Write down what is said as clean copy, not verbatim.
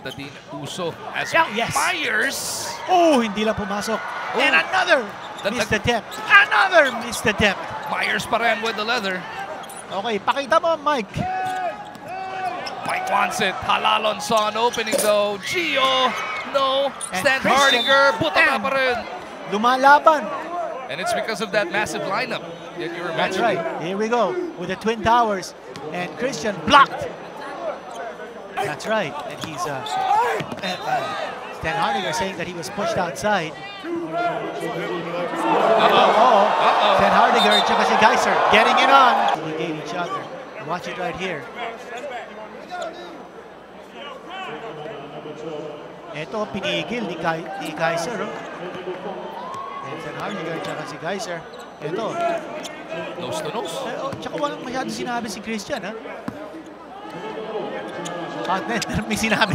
Nadine Uso as yes. Myers. Oh, hindi lang pumasok. Oh. And another missed attempt. Another missed attempt. Myers pa rin with the leather. Okay, pakita mo, Mike. Mike wants it. Halalon saw an opening though. Gio, no. And Stan Christian, Hardinger, buta na pa rin. Lumalaban. And it's because of that massive lineup that you were That's mentioning. right. Here we go with the Twin Towers. And Christian blocked. That's right. And he's Stan Hardinger saying that he was pushed outside. Stan Hardinger and si Geiser getting it on. They gave each other. Watch it right here. Ito, pinigil ni Geiser. Oh. And Stan Hardinger at si Geiser. Ito. Nose to nose. Tsaka walang masyado sinabi si Christian, ha? At may sinabi